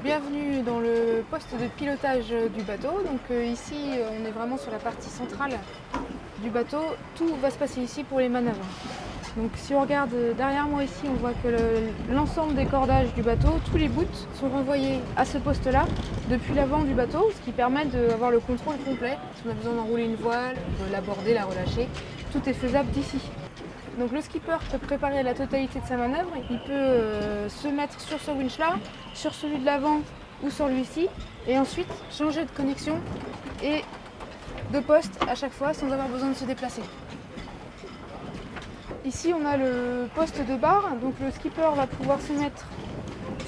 Bienvenue dans le poste de pilotage du bateau. Ici, on est vraiment sur la partie centrale du bateau. Tout va se passer ici pour les manœuvres. Donc si on regarde derrière moi ici, on voit que l'ensemble des cordages du bateau, tous les bouts sont renvoyés à ce poste-là depuis l'avant du bateau, ce qui permet d'avoir le contrôle complet. Si on a besoin d'enrouler une voile, de l'aborder, la relâcher, tout est faisable d'ici. Donc le skipper peut préparer la totalité de sa manœuvre, il peut se mettre sur ce winch là, sur celui de l'avant ou sur celui-ci, et ensuite changer de connexion et de poste à chaque fois sans avoir besoin de se déplacer. Ici on a le poste de barre, donc le skipper va pouvoir se mettre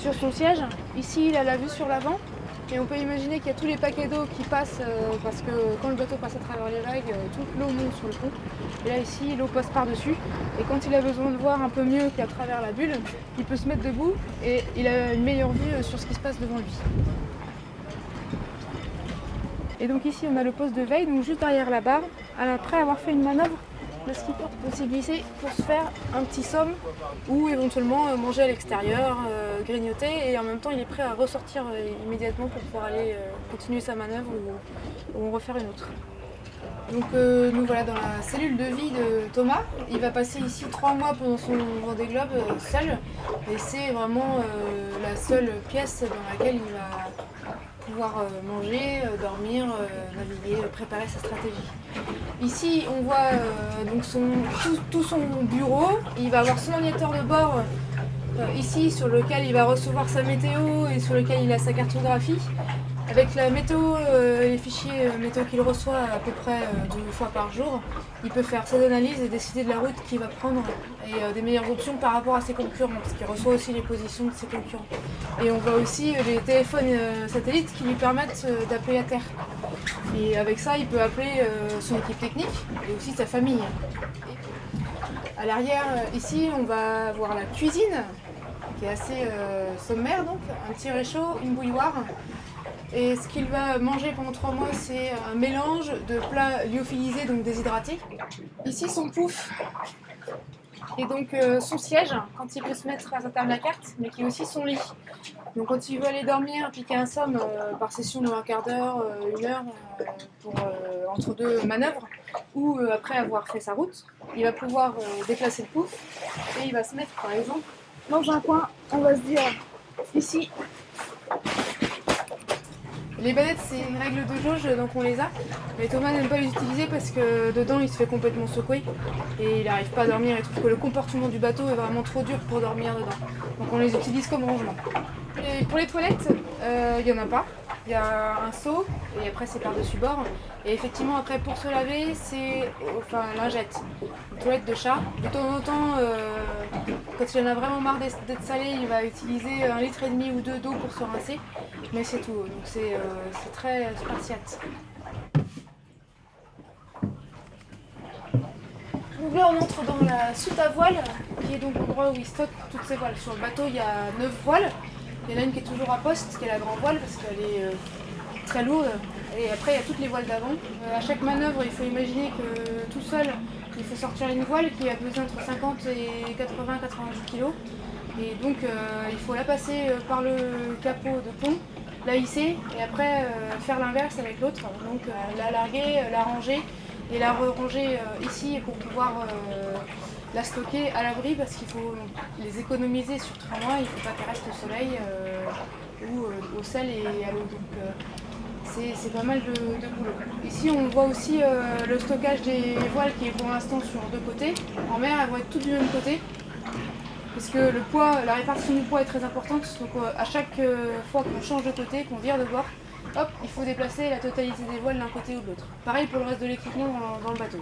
sur son siège. Ici il a la vue sur l'avant. Et on peut imaginer qu'il y a tous les paquets d'eau qui passent parce que quand le bateau passe à travers les vagues, toute l'eau monte sur le pont. Et là ici, l'eau passe par-dessus. Et quand il a besoin de voir un peu mieux qu'à travers la bulle, il peut se mettre debout et il a une meilleure vue sur ce qui se passe devant lui. Et donc ici, on a le poste de veille, donc juste derrière la barre. Après avoir fait une manœuvre, le skipper peut s'y glisser pour se faire un petit somme ou éventuellement manger à l'extérieur, grignoter, et en même temps il est prêt à ressortir immédiatement pour pouvoir aller continuer sa manœuvre ou en refaire une autre. Donc nous voilà dans la cellule de vie de Thomas. Il va passer ici 3 mois pendant son Vendée Globe seul, et c'est vraiment la seule pièce dans laquelle il va pouvoir manger, dormir, naviguer, préparer sa stratégie. Ici on voit donc tout son bureau. Il va avoir son ordinateur de bord ici sur lequel il va recevoir sa météo et sur lequel il a sa cartographie. Avec la météo, les fichiers météo qu'il reçoit à peu près 2 fois par jour, il peut faire ses analyses et décider de la route qu'il va prendre et des meilleures options par rapport à ses concurrents, parce qu'il reçoit aussi les positions de ses concurrents. Et on voit aussi les téléphones satellites qui lui permettent d'appeler la Terre. Et avec ça, il peut appeler son équipe technique et aussi sa famille. À l'arrière, ici, on va voir la cuisine, qui est assez sommaire, donc un petit réchaud, une bouilloire. Et ce qu'il va manger pendant 3 mois, c'est un mélange de plats lyophilisés, donc déshydratés. Ici, son pouf, et donc son siège, quand il peut se mettre à sa table à carte, mais qui est aussi son lit. Donc quand il veut aller dormir, piquer un somme par session de 1/4 d'heure, 1 heure, entre 2 manœuvres, ou après avoir fait sa route, il va pouvoir déplacer le pouf, et il va se mettre par exemple dans un coin, on va se dire ici. Les bannettes, c'est une règle de jauge, donc on les a. Mais Thomas n'aime pas les utiliser parce que dedans, il se fait complètement secouer et il n'arrive pas à dormir. Il trouve que le comportement du bateau est vraiment trop dur pour dormir dedans. Donc on les utilise comme rangement. Et pour les toilettes, il n'y en a pas. Il y a un seau et après c'est par-dessus bord. Et effectivement, après pour se laver, c'est lingette. Une toilette de chat. De temps en temps, quand il en a vraiment marre d'être salé, il va utiliser 1,5 litre ou 2 d'eau pour se rincer. Mais c'est tout, donc c'est très spartiate. Donc là on entre dans la soute à voile, qui est donc l'endroit où il stocke toutes ses voiles. Sur le bateau il y a 9 voiles, il y en a une qui est toujours à poste, qui est la grande voile parce qu'elle est très lourde. Et après il y a toutes les voiles d'avant. À chaque manœuvre il faut imaginer que tout seul il faut sortir une voile qui a pesé entre 50 et 80-90 kg. Et donc il faut la passer par le capot de pont, la hisser et après faire l'inverse avec l'autre. Donc la larguer, la ranger et la ranger ici pour pouvoir la stocker à l'abri parce qu'il faut les économiser sur 3 mois. Il ne faut pas qu'elles restent au soleil ou au sel et à l'eau. Donc c'est pas mal de boulot. Ici on voit aussi le stockage des voiles qui est pour l'instant sur 2 côtés. En mer elles vont être toutes du même côté. Parce que le poids, la répartition du poids est très importante, donc à chaque fois qu'on change de côté, qu'on vire de bord, hop, il faut déplacer la totalité des voiles d'un côté ou de l'autre. Pareil pour le reste de l'équipement dans le bateau.